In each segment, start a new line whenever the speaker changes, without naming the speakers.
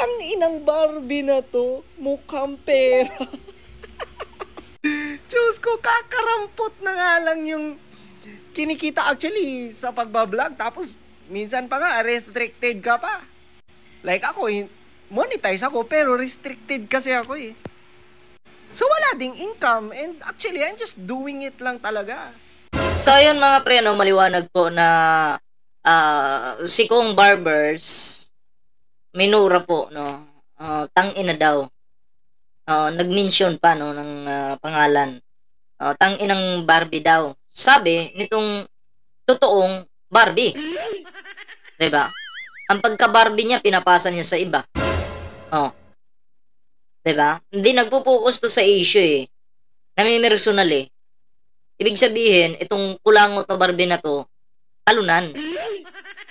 Tang inang Barbie na to, mukhang pera. Diyos ko, kakarampot na nga lang yung kinikita actually sa pagbablog. Tapos, minsan pa nga, restricted ka pa. Like ako, monetize ako, pero restricted kasi ako eh. So, wala ding income. And actually, I'm just doing it lang talaga.
So, ayun mga pre, no, maliwanag po na si Kong Barbers, minura po, no, tangina daw. Nag-mention pa, no, ng pangalan. Tanginang Barbie daw. Sabi nitong totoong Barbie. Diba? Ang pagka-Barbie niya, pinapasa niya sa iba. Diba? Hindi nagpo-focus to sa issue eh. Namimersonal eh. Ibig sabihin, itong kulangot na Barbie na to, talunan.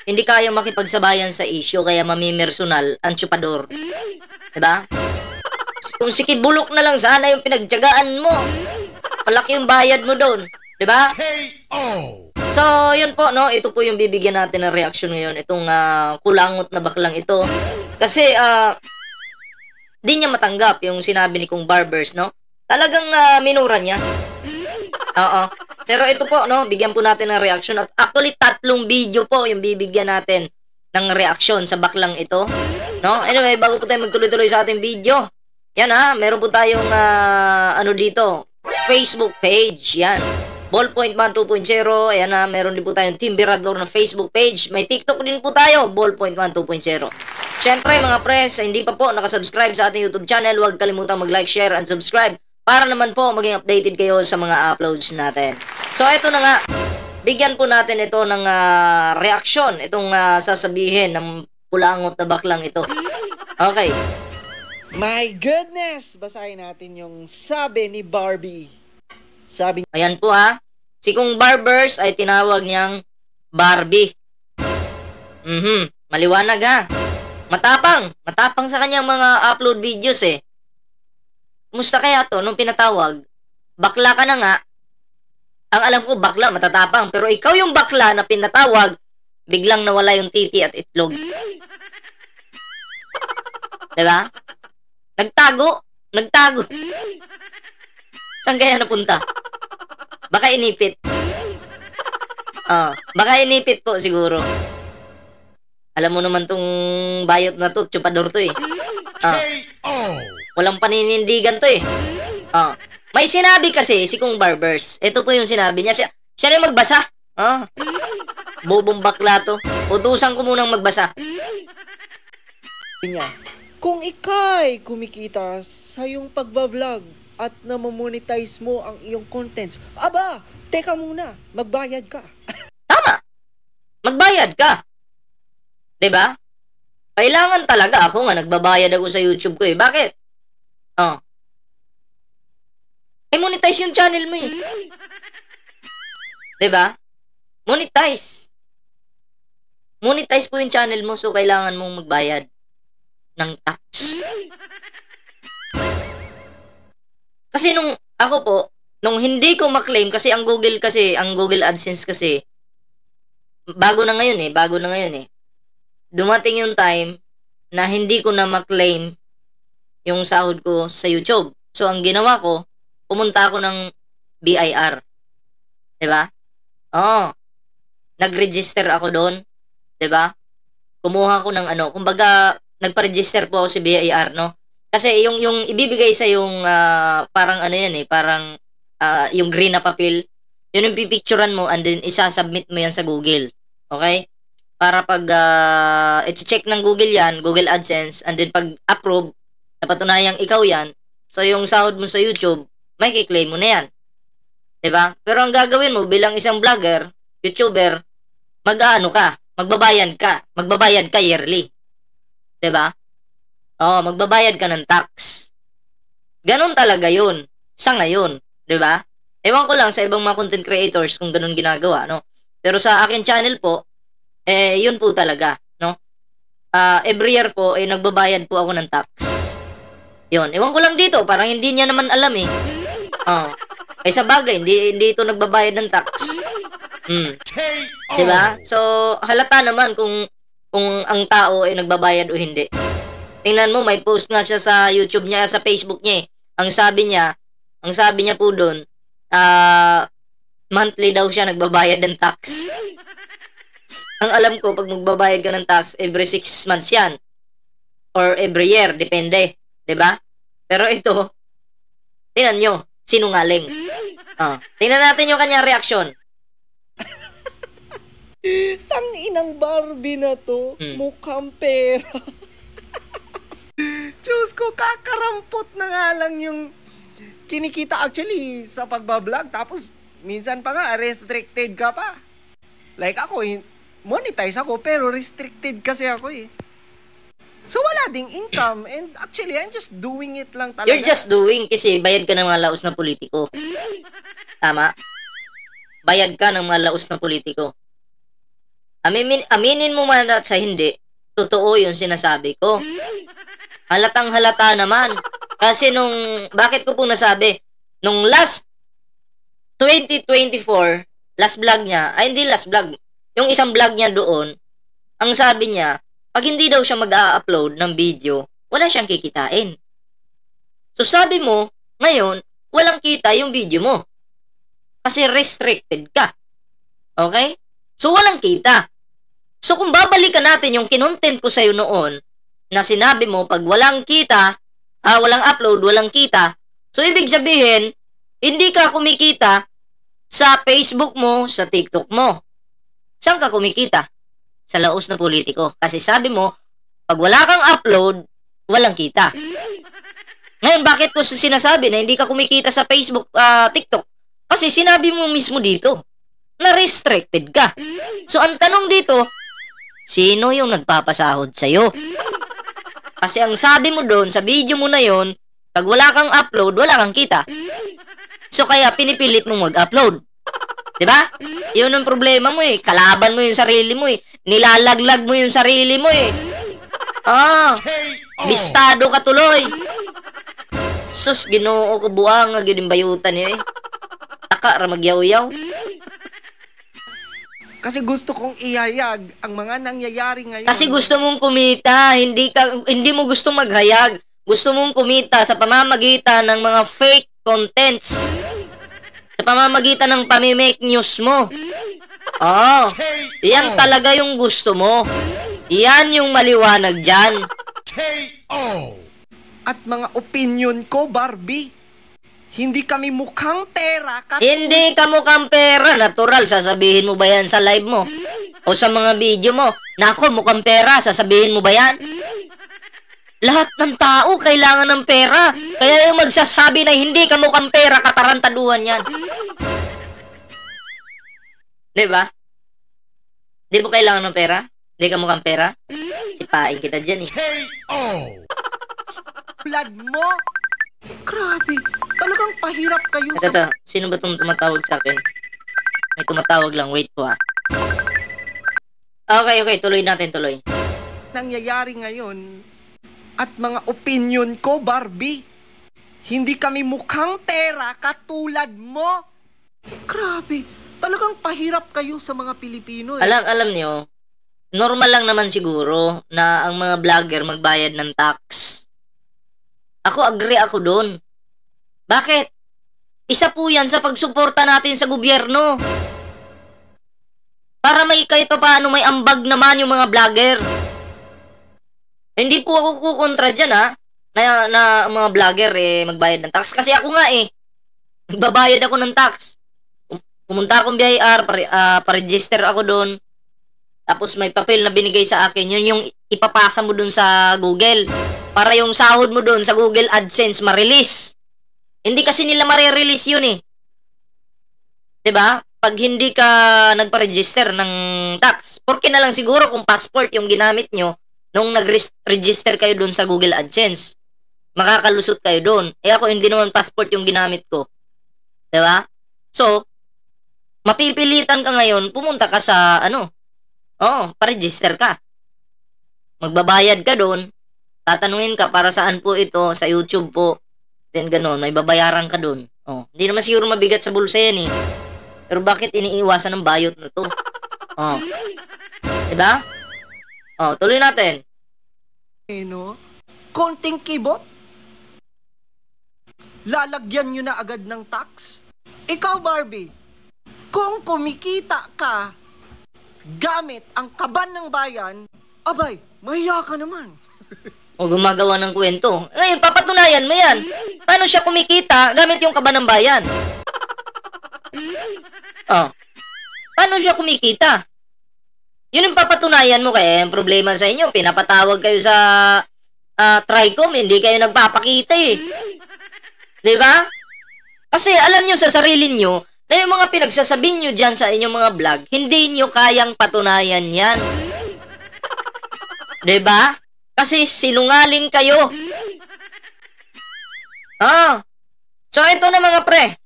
Hindi kaya makipagsabayan sa issue, kaya mamimersonal ang chupador. Diba? Kung sikibulok na lang sana yung pinagtyagaan mo. Malaki yung bayad mo doon. Diba? So, yun po, no? Ito po yung bibigyan natin ng reaction ngayon. Itong kulangot na baklang ito. Kasi, di niya matanggap yung sinabi ni Kong Barbers, no? Talagang minura niya. Oo. Pero ito po, no? Bigyan po natin ng reaction. At actually, 3 video po yung bibigyan natin ng reaction sa baklang ito. No? Anyway, bago po tayo magtuloy-tuloy sa ating video, yan meron po tayong ano dito, Facebook page, yan. Ballpoint Man 2.0, ayan meron din po tayong Timberador na Facebook page. May TikTok din po tayo, Ballpoint Man 2.0. Syempre mga pres, hindi pa po nakasubscribe sa ating YouTube channel, huwag kalimutang mag-like, share, and subscribe para naman po maging updated kayo sa mga uploads natin. So ito na nga, bigyan po natin ito ng reaction, itong sasabihin ng kulangot na baklang ito. Okay.
My goodness! Basahin natin yung sabi ni Barbie. Sabi,
ayan po si Kong Barbers ay tinawag niyang Barbie. Maliwanag Matapang sa kanyang mga upload videos eh. Kumusta kaya to nung pinatawag? Bakla ka na nga. Ang alam ko bakla, matatapang. Pero ikaw yung bakla na pinatawag, biglang nawala yung titi at itlog. Diba? Nagtago. Saan kaya napunta? Baka inipit. Baka inipit po siguro. Alam mo naman tong bayot na to, chupador to eh. Walang paninindigan to eh. May sinabi kasi si Kong Barbers. Ito po yung sinabi niya. Siya na yung magbasa. Bobong bakla to. Utusan ko munang magbasa.
niya, kung ika'y kumikita sa iyong pagbablog at namamonetize mo ang iyong contents, aba, teka muna, magbayad ka.
Tama. Magbayad ka. 'Di ba? Kailangan talaga ako nga nagbabayad ako sa YouTube ko eh. Bakit? Monetize yung channel mo eh. 'Di ba? Monetize. Monetize po yung channel mo, so kailangan mong magbayad ng tax. Kasi nung ako po, nung hindi ko maklaim kasi ang Google AdSense kasi bago na ngayon eh. Dumating yung time na hindi ko na maklaim yung sahod ko sa YouTube. So, ang ginawa ko, pumunta ako ng BIR. Diba? Nag-register ako doon. Diba? Kumuha ko ng kumbaga, nagpa-register po ako sa BIR, no? Kasi yung ibibigay sa yung parang parang yung green na papel, yun yung pipicturean mo and then isasubmit mo yan sa Google. Okay? Para pag i-check ng Google yan, Google AdSense, and then pag approve, napatunayang ikaw yan, so yung sahod mo sa YouTube, may kiklaim mo na yan. Diba? Pero ang gagawin mo bilang isang vlogger, YouTuber, magbabayad ka yearly. Diba? Magbabayad ka ng tax. Ganon talaga yun. Sa ngayon. Diba? Ewan ko lang sa ibang mga content creators kung ganon ginagawa, no? Pero sa akin channel po, yun po talaga, no? Every year po, nagbabayad po ako ng tax. Yun. Ewan ko lang dito, parang hindi niya naman alam eh. Sa bagay, hindi ito nagbabayad ng tax. Diba? So, halata naman kung ang tao ay nagbabayad o hindi. Tingnan mo, may post nga siya sa YouTube niya, sa Facebook niya eh. Ang sabi niya po doon, monthly daw siya nagbabayad ng tax. Ang alam ko, pag magbabayad ka ng tax, every 6 months yan. Or every year, depende. 'Di ba? Pero ito, tingnan nyo, sinungaling. Tingnan natin yung kanyang reaksyon.
Tanginang Barbie na to, mukhang pera. Diyos ko, kakarampot na nga lang yung kinikita actually sa pagbablog. Tapos, minsan pa nga, restricted ka pa. Like ako, monetize ako, pero restricted kasi ako eh. So, wala ding income. And actually, I'm just doing it lang talaga.
You're just doing kasi bayad ka ng mga laos na politiko. Tama? Bayad ka ng mga laos na politiko. Aminin mo man at sa hindi, totoo yung sinasabi ko. Halatang halata naman. Kasi bakit ko po nasabi? Nung last 2024, last vlog niya, hindi last vlog, yung isang vlog niya doon, ang sabi niya, pag hindi daw siya mag-a-upload ng video, wala siyang kikitain. So sabi mo, ngayon, walang kita yung video mo. Kasi restricted ka. Okay? So walang kita. So kung babalikan natin yung kinontent ko sa'yo noon, na sinabi mo, pag walang kita, walang upload, walang kita, so ibig sabihin, hindi ka kumikita sa Facebook mo, sa TikTok mo. Saan ka kumikita? Sa laos na politiko. Kasi sabi mo, pag wala kang upload, walang kita. Ngayon, bakit ko sinasabi na hindi ka kumikita sa Facebook, TikTok? Kasi sinabi mo mismo dito, na restricted ka. So, ang tanong dito, sino yung nagpapasahod sa'yo? Kasi ang sabi mo doon, sa video mo na yon, pag wala kang upload, wala kang kita. So, kaya pinipilit mong mag-upload. Diba? Yun ang problema mo eh. Kalaban mo yung sarili mo eh. Nilalaglag mo yung sarili mo eh. Bistado ka tuloy. Sus, Ginoo ko buang nga gining bayutan eh. Taka ra magyaw-yaw.
Kasi gusto kong ihayag ang mga nangyayari ngayon.
Kasi gusto mong kumita, hindi mo gusto maghayag. Gusto mong kumita sa pamamagitan ng mga fake contents. Sa pamamagitan ng pamimake news mo. Yan talaga yung gusto mo. Yan yung maliwanag dyan.
At mga opinion ko, Barbie, hindi kami mukhang pera.
Hindi ka mukhang pera. Natural, sasabihin mo ba yan sa live mo? O sa mga video mo? Nako, mukhang pera, sasabihin mo ba yan? Lahat ng tao kailangan ng pera. Kaya yung magsasabi na hindi ka mukhang pera, katarantaduhan yan. Diba? Di mo kailangan ng pera? Hindi ka mukhang pera? Sipain kita dyan eh.
Blood mo? Grabe, talagang pahirap kayo
Ito, sino ba itong tumatawag sa akin? May tumatawag lang, wait po Okay, tuloy natin, tuloy.
Nangyayari ngayon at mga opinion ko, Barbie, hindi kami mukhang pera katulad mo. Grabe, talagang pahirap kayo sa mga Pilipino eh.
Alam niyo, normal lang naman siguro na ang mga vlogger magbayad ng tax. Ako, agree ako doon. Bakit? Isa po yan sa pagsuporta natin sa gobyerno. Para may kahit pa paano may ambag naman yung mga vlogger. Hindi po ako kukontra dyan na mga vlogger magbayad ng tax. Kasi ako nga nagbabayad ako ng tax. Pumunta akong BIR, pa-register ako doon. Tapos may papel na binigay sa akin. Yun yung ipapasa mo doon sa Google. Para yung sahod mo doon sa Google AdSense ma-release. Hindi kasi nila ma-release yun eh. 'Di ba? Pag hindi ka nagpa-register ng tax, porque na lang siguro kung passport yung ginamit nyo nung nag-register kayo doon sa Google AdSense. Makakalusot kayo doon. Ako hindi naman passport yung ginamit ko. 'Di ba? So, mapipilitan ka ngayon, pumunta ka sa pa-register ka. Magbabayad ka doon. Tatanungin ka para saan po ito, sa YouTube po. Then gano'n, may babayaran ka doon. Hindi naman siguro mabigat sa bulsa yan eh. Pero bakit iniiwasan ng bayot na to? Diba? Tuloy natin.
No? konting kibot, lalagyan nyo na agad ng tax. Ikaw, Barbie, kung kumikita ka gamit ang kaban ng bayan, abay, mahiya ka naman.
O gumagawa ng kwento. Ngayon, papatunayan mo yan. Paano siya kumikita gamit yung kaban ng bayan? Oh. Paano siya kumikita? Yun yung papatunayan mo. Kaya yung problema sa inyo, pinapatawag kayo sa Tricom, hindi kayo nagpapakita eh. Diba? Kasi alam nyo sa sarili nyo na yung mga pinagsasabi nyo dyan sa inyong mga vlog, hindi nyo kayang patunayan yan. Diba? Kasi sinungaling kayo. So ito na mga pre.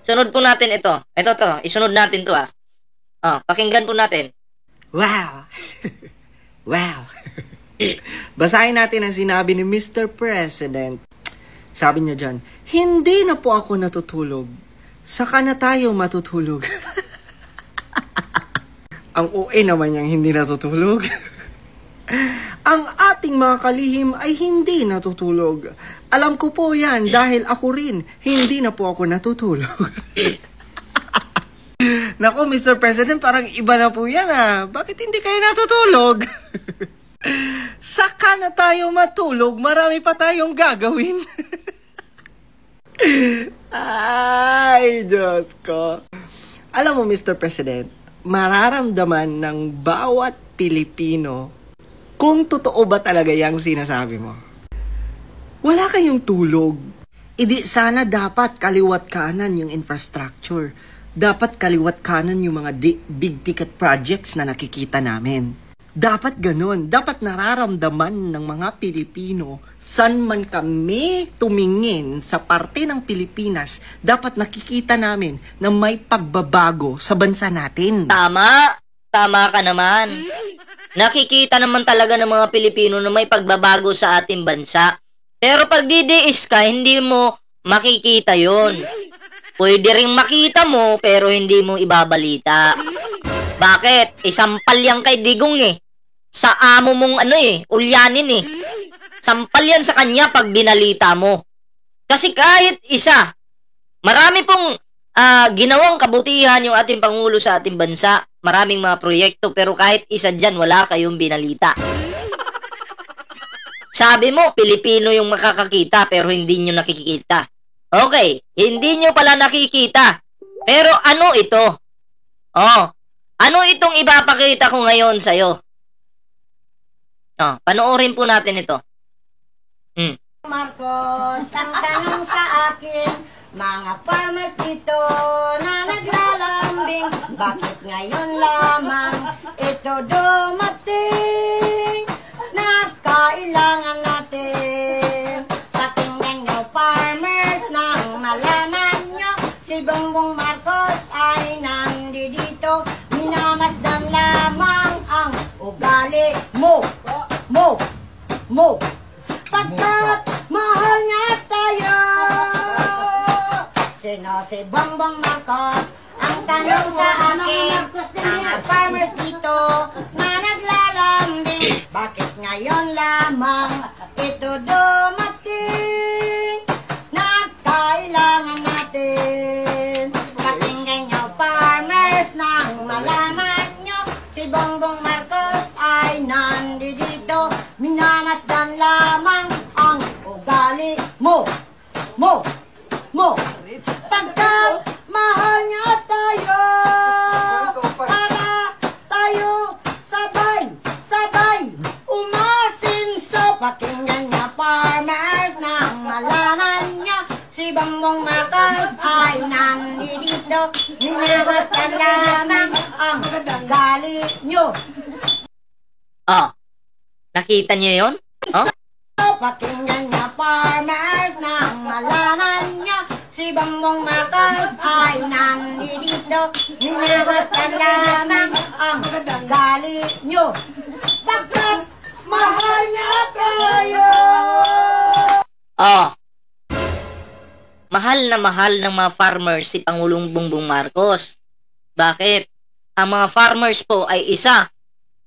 Sunod po natin ito. Ito to. Isunod natin to pakinggan po natin.
Wow! Wow! Basahin natin ang sinabi ni Mr. President. Sabi niya dyan, hindi na po ako natutulog. Saka na tayo matutulog. Ang OA naman niyang hindi natutulog. Ang ating mga kalihim ay hindi natutulog. Alam ko po yan dahil ako rin, hindi na po ako natutulog. Nako, Mr. President, parang iba na po yan Bakit hindi kayo natutulog? Saka na tayo matulog, marami pa tayong gagawin. Ay, Diyos ko. Alam mo, Mr. President, mararamdaman ng bawat Pilipino kung totoo ba talaga yung sinasabi mo. Wala kayong tulog. Idi sana dapat kaliwat kanan yung infrastructure. Dapat kaliwat kanan yung mga big ticket projects na nakikita namin. Dapat ganun. Dapat nararamdaman ng mga Pilipino saan man kami tumingin sa parte ng Pilipinas, dapat nakikita namin na may pagbabago sa bansa natin.
Tama. Tama ka naman. Nakikita naman talaga ng mga Pilipino na may pagbabago sa ating bansa. Pero pag didiis ka, hindi mo makikita yon. Pwede ring makita mo, pero hindi mo ibabalita. Bakit? Isampal yan kay Digong Sa amo mong ulyanin Sampal yan sa kanya pag binalita mo. Kasi kahit isa, marami pong ginawang kabutihan yung ating Pangulo sa ating bansa. Maraming mga proyekto, pero kahit isa dyan, wala kayong binalita. Sabi mo, Pilipino yung makakakita, pero hindi nyo nakikita. Okay, hindi nyo pala nakikita. Pero ano ito? Ano itong ipapakita ko ngayon sa'yo? Panoorin po natin ito.
Marcos, ang tanong sa akin, mga farmers dito na naglalambing, bakit ngayon lamang ito dumating? Kailangan natin pakinggan nyo farmers nang malaman nyo si Bongbong Marcos ay nandito. Minamasdan lamang ang ugali mo pagkat mahal nga tayo. Sino si Bongbong Marcos? Ang tanong sa akin, mga farmers dito na naglalambing, bakit ngayon lamang ito dumating? Na kailangan natin pakinggan nyo farmers nang malaman nyo si Bongbong Marcos ay nandito. Minamasdan lamang ang ugali mo pagkat mahal nga tayo, para tayo sabay umasinso. Pakinggan niya farmers nang malaman niya si Bongbong Marcos ay nandito. Minamasdan lamang ang ugali nyo.
Nakita niyo yun?
Pakinggan niya farmers nang malaman niya si Bongbong Marcos ay nandito. Minamasdan lamang ang ugali nyo pagkat mahal niya tayo.
Mahal na mahal ng mga farmers si Pangulong Bongbong Marcos. Bakit? Ang mga farmers po ay isa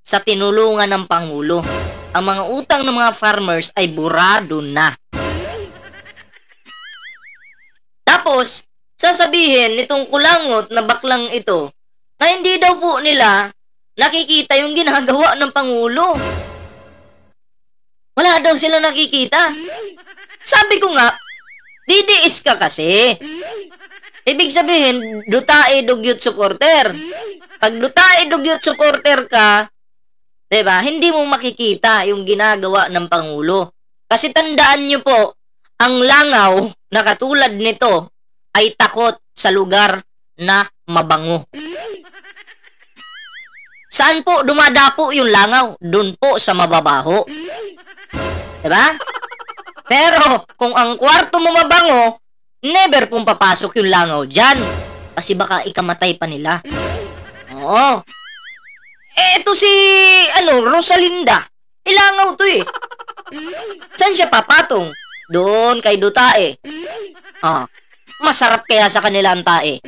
sa tinulungan ng Pangulo. ang mga utang ng mga farmers ay burado na. Tapos, sasabihin nitong kulangot na baklang ito na hindi daw po nila nakikita yung ginagawa ng Pangulo. Wala daw sila nakikita. Sabi ko nga, didiis ka kasi. Ibig sabihin, dutae dugyot supporter. Pag dutae dugyot supporter ka, diba, hindi mo makikita yung ginagawa ng Pangulo. Kasi tandaan nyo po, ang langaw na katulad nito ay takot sa lugar na mabango. Saan po dumadapo yung langaw? Doon po sa mababaho. Diba? Pero kung ang kwarto mo mabango, never pong papasok yung langaw dyan. Kasi baka ikamatay pa nila. Oo. Eto si, Rosalinda. Ilangaw to eh. Saan siya papatong? Doon kay Dutae. Masarap kaya sa kanila ang tae.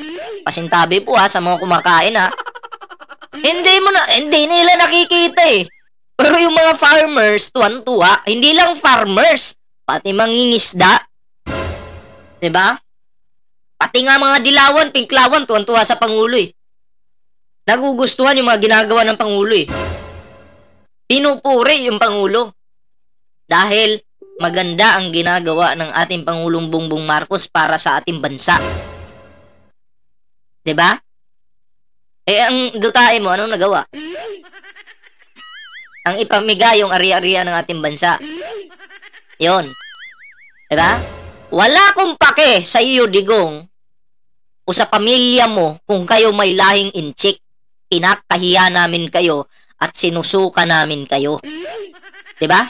Pasintabi po sa mga kumakain Hindi nila nakikita eh. Pero yung mga farmers, tuwan-tuwa, hindi lang farmers, pati mangingisda. Diba? Pati nga mga dilawan, pinklawan, tuwan-tuwa sa Pangulo eh. Nagugustuhan yung mga ginagawa ng Pangulo eh. Pinupuri yung Pangulo. Dahil maganda ang ginagawa ng ating Pangulong Bongbong Marcos para sa ating bansa. Diba? Ang Dutae mo, anong nagawa? Ang ipamigay yung ari-arian ng ating bansa. Yon. Diba? Wala akong pake sa iyo, Digong, o sa pamilya mo kung kayo may lahing inchik. Kinakahiya namin kayo at sinusuka namin kayo. Diba?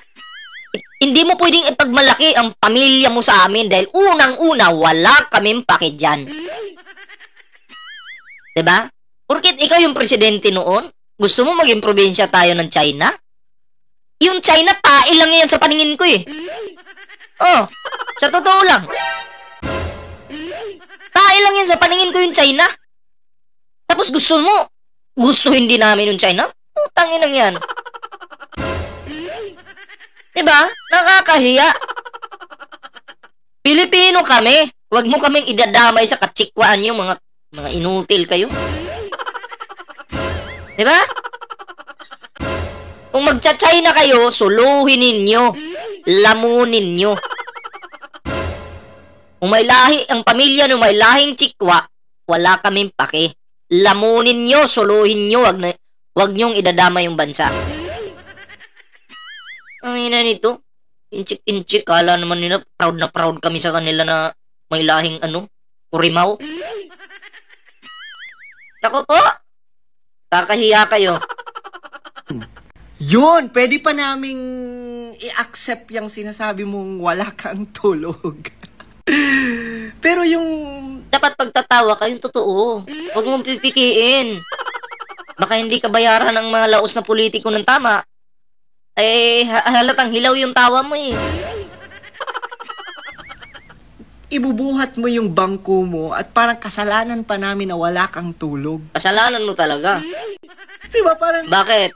Hindi mo pwedeng ipagmalaki ang pamilya mo sa amin dahil unang-una, wala kaming pake dyan. Diba? Porket ikaw yung presidente noon, gusto mo maging probinsya tayo ng China? Yung China, tae lang yan sa paningin ko eh. Sa totoo lang. Tae lang yan sa paningin ko yung China. Tapos gustuhin din namin yung China? Putangin lang yan. Diba? Nakakahiya. Pilipino kami. Huwag mo kaming idadamay sa katsikwaan yung mga inutil kayo. Diba? Kung magcha-China kayo, suluhin ninyo. Lamunin nyo. Kung may lahi, ang pamilya nung may lahing chikwa, wala kaming pake. Lamunin nyo, suluhin nyo, wag nyong idadama yung bansa. Ang ina nito, inchik-inchik, kala naman nila, proud na proud kami sa kanila na may lahing kurimaw. Nako po, kakahiya kayo.
Yun, pwede pa naming i-accept yung sinasabi mong wala kang tulog. Pero yung...
Dapat pagtatawa ka, yung totoo. Huwag mong pipikiin. Baka hindi ka bayaran ng mga laos na politiko ng tama. Halatang hilaw yung tawa mo eh.
Ibubuhat mo yung bangko mo at parang kasalanan pa namin na wala kang tulog.
Kasalanan mo talaga.
Diba parang...
Bakit?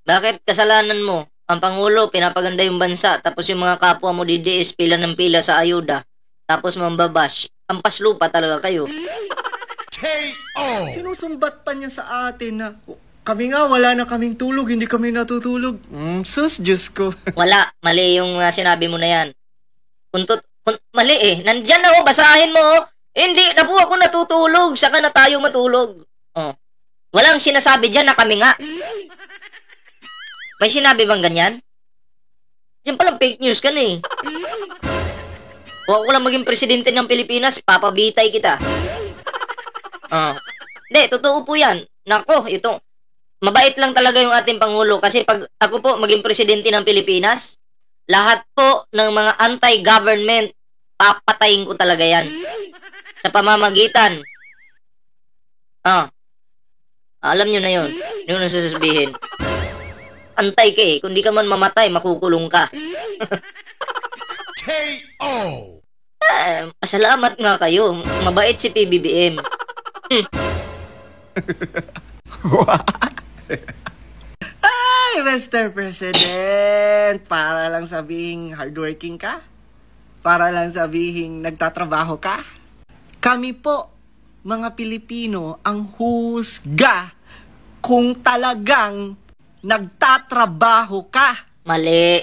Bakit kasalanan mo? Ang Pangulo, pinapaganda yung bansa, tapos yung mga kapwa mo didiis, pila ng pila sa ayuda, tapos mambabash. Ang paslupa talaga kayo.
Sinusumbat pa niya sa atin na kami nga, wala na kaming tulog, hindi kami natutulog. Sus, Diyos ko.
Wala, mali yung sinabi mo na yan. Mali eh. Nandyan na basahin mo. Hindi, na po ako natutulog, saka na tayo matulog. Walang sinasabi dyan na kami nga. May sinabi bang ganyan? Yan palang fake news ka na eh. Huwag ko lang maging presidente ng Pilipinas, papabitay kita. Hindi, totoo po yan. Nako, ito. Mabait lang talaga yung ating Pangulo kasi pag ako po maging presidente ng Pilipinas, lahat po ng mga anti-government, papatayin ko talaga yan. Sa pamamagitan. Alam nyo na yun. Yun ang sasabihin. Antay ka eh. Kung di ka man mamatay, makukulong ka.
K.O.
Salamat nga kayo. Mabait si PBBM.
Ay, Mr. President, para lang sabihing hardworking ka? Para lang sabihing nagtatrabaho ka? Kami po, mga Pilipino, ang husga kung talagang nagtatrabaho ka.
Mali.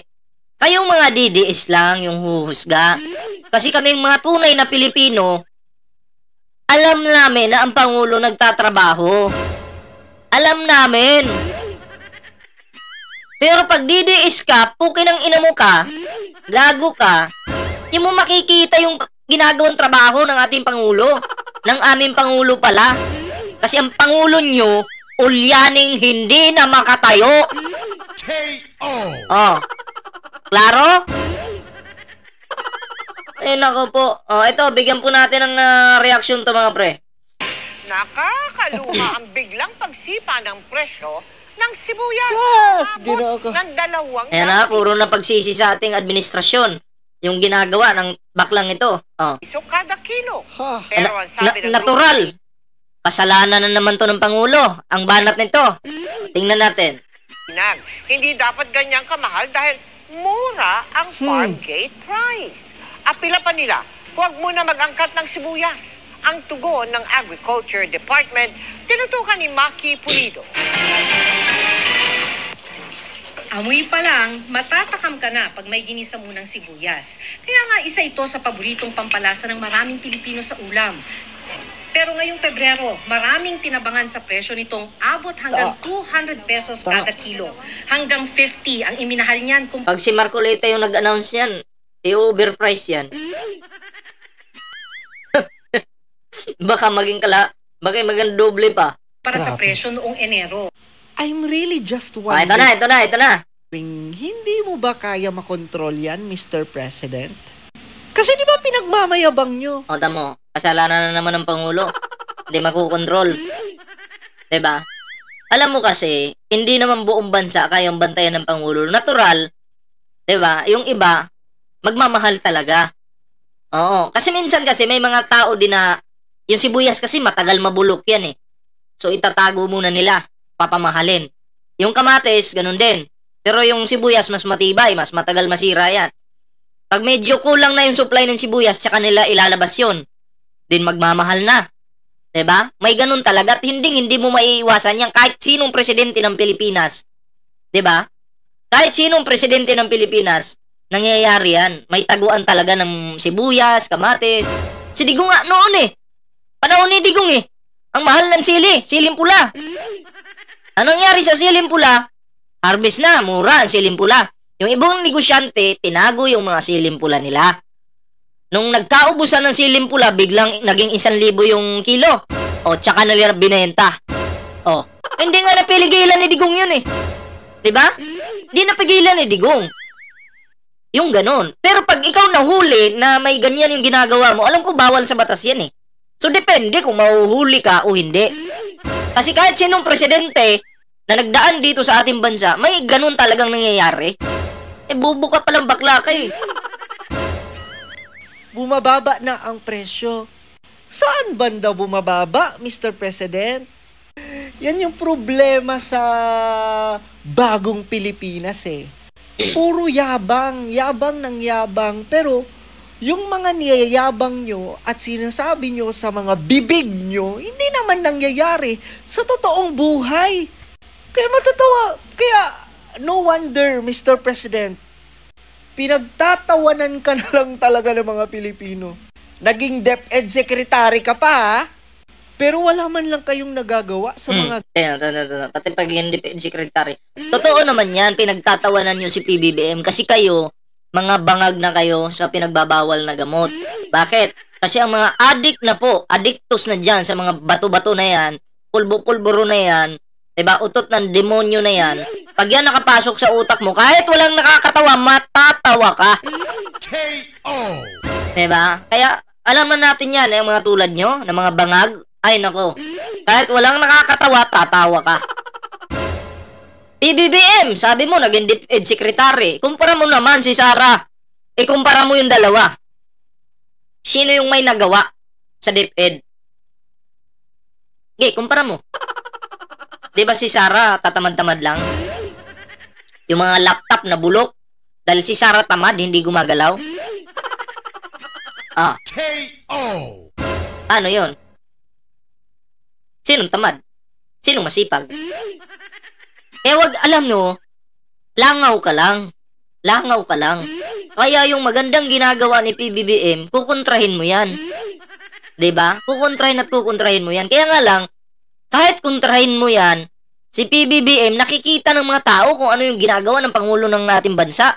Kayong mga DDS lang yung huhusga. Kasi kaming mga tunay na Pilipino, alam namin na ang Pangulo nagtatrabaho. Alam namin. Pero pag DDS ka, pukin ang ina mo ka, gago ka, hindi mo makikita yung ginagawang trabaho ng ating Pangulo. Ng aming Pangulo pala. Kasi ang Pangulo nyo, ulyaning hindi na makatayo. Oh. Klaro? Eh, nako po. Oh, ito, bigyan po natin ng reaksyon to mga pre.
Nakakaluha ang biglang pagsipa ng presyo ng sibuyas.
Yes,
Abot
ginoo ko.
ng 200.
Ayan na, puro na pagsisi sa ating administrasyon. Yung ginagawa ng baklang ito. Oh.
piso kada kilo.
Ha.
Pero ang sabi ng
Natural. Kasalanan na naman to ng Pangulo. Ang banat nito. Tingnan natin.
Pinag, hindi dapat ganyang kamahal dahil mura ang farm gate price. Apila pa nila, huwag muna mag-angkat ng sibuyas. Ang tugon ng Agriculture Department, tinutukan ni Maki Pulido.
Amoy pa lang, matatakam ka na pag may ginisa munang sibuyas. Kaya nga isa ito sa paboritong pampalasa ng maraming Pilipino sa ulam. Pero ngayong Pebrero, maraming tinabangan sa presyo nitong abot hanggang 200 pesos kada kilo. Hanggang 50 ang iminahal niyan kung
Pag si Marcoleta yung nag-announce yan, i-overprice yan. Baka maging doble pa.
para sa
Grabe.
presyo noong Enero.
I'm really just
Ah, ito na.
wondering, hindi mo ba kaya makontrol yan, Mr. President? Kasi di ba pinagmamayabang nyo?
O, tamo. Kasalanan na naman ng Pangulo. Hindi makukontrol. Diba? Alam mo kasi, hindi naman buong bansa kayang bantayan ng Pangulo. Natural. Diba? Yung iba, magmamahal talaga. Oo. Kasi minsan kasi may mga tao din na, yung sibuyas kasi matagal mabulok yan eh. So, itatago muna nila. Papamahalin. Yung kamatis, ganun din. Pero yung sibuyas, mas matibay, mas matagal masira yan. Pag medyo kulang na yung supply ng sibuyas, tsaka nila ilalabas yun. Din magmamahal na. 'Di ba? May ganun talaga at hindi mo maiiwasan yan kahit sinong presidente ng Pilipinas. 'Di ba? Kahit sinong presidente ng Pilipinas, nangyayari yan. May taguan talaga ng sibuyas, kamatis. Si Digong nga noon eh. Panahon ni Digong eh. Ang mahal ng siling pula. Anong nangyari sa siling pula? Harvest na, mura ang siling pula. Yung ibang negosyante, tinago yung mga siling pula nila. Nung nagkaubusan ng siling pula, biglang naging 1,000 yung kilo. O, tsaka nila binenta. O, hindi nga napiligilan ni Digong yun eh. Diba? Hindi napigilan ni Digong. Yung ganon. Pero pag ikaw nahuli na may ganyan yung ginagawa mo, alam ko bawal sa batas yan eh. So, depende kung mahuhuli ka o hindi. Kasi kahit sinong presidente na nagdaan dito sa ating bansa, may ganon talagang nangyayari. Eh, bubo ka palang bakla ka eh.
Bumababa na ang presyo. Saan banda bumababa, Mr. President? Yan yung problema sa bagong Pilipinas eh. Puro yabang ng yabang. Pero yung mga niyayabang nyo at sinasabi nyo sa mga bibig nyo, hindi naman nangyayari sa totoong buhay. Kaya matatawa. Kaya no wonder, Mr. President, pinagtatawanan ka na lang talaga ng mga Pilipino. Naging DepEd Secretary ka pa, ha? Pero wala man lang kayong nagagawa sa mga...
Pati pag yung Defense Secretary. Totoo naman yan, pinagtatawanan nyo si PBBM kasi kayo, mga bangag na kayo sa pinagbabawal na gamot. Bakit? Kasi ang mga addict na po, addictus na dyan sa mga bato-bato na yan, pulbo-pulburo na yan, diba, utot ng demonyo na yan, pag yan nakapasok sa utak mo, kahit walang nakakatawa, matatawa ka. Diba? Kaya, alam na natin yan, yung mga tulad nyo, na mga bangag, ay nako, kahit walang nakakatawa, tatawa ka. PBBM, sabi mo, naging DepEd Secretary. Kumpara mo naman si Sara. Kumpara mo yung dalawa. Sino yung may nagawa sa DepEd? Kumpara mo. Di ba si Sara tatamad-tamad lang? Yung mga laptop na bulok. Dahil si Sarah tamad, hindi gumagalaw.
KO!
Ano yon? Sinong tamad? Sinong masipag? Eh wag alam no, langaw ka lang. Langaw ka lang. Kaya yung magandang ginagawa ni PBBM, kukontrahin mo yan. 'Di ba? Kukontrahin at kukontrahin mo yan. Kaya nga lang, kahit kontrahin mo yan, si PBBM nakikita ng mga tao kung ano yung ginagawa ng Pangulo ng ating bansa.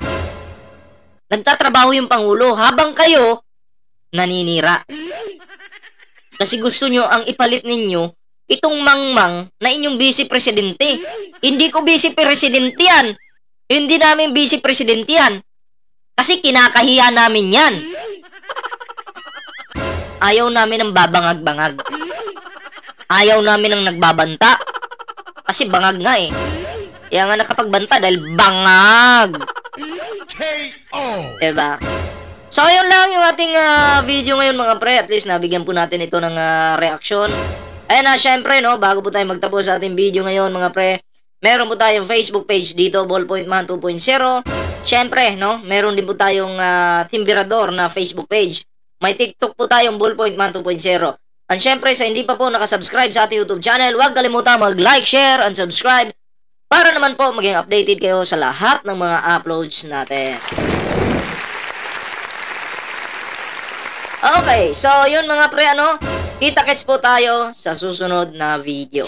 Nagtatrabaho yung Pangulo habang kayo naninira. Kasi gusto nyo ang ipalit ninyo itong mangmang na inyong vice presidente. Hindi ko vice presidente yan. Hindi namin vice presidente yan. Kasi kinakahiya namin yan. Ayaw namin ng babangag-bangag. Ayaw namin ng nagbabanta. Kasi bangag nga eh. Kaya nga nakapagbanta dahil bangag.
KO!
Diba? So, yun lang yung ating video ngayon mga pre. At least nabigyan po natin ito ng reaksyon. Ayan na, syempre, no, bago po tayo magtapos sa ating video ngayon mga pre, meron po tayong Facebook page dito, Ballpoint Man 2.0. Syempre, no, meron din po tayong Timbirador na Facebook page. May TikTok po tayong Ballpoint Man 2.0. And syempre, sa hindi pa po nakasubscribe sa ating YouTube channel, huwag kalimutan mag-like, share, and subscribe para naman po maging updated kayo sa lahat ng mga uploads natin. Okay, so yun mga pre, ano, kita-kits po tayo sa susunod na video.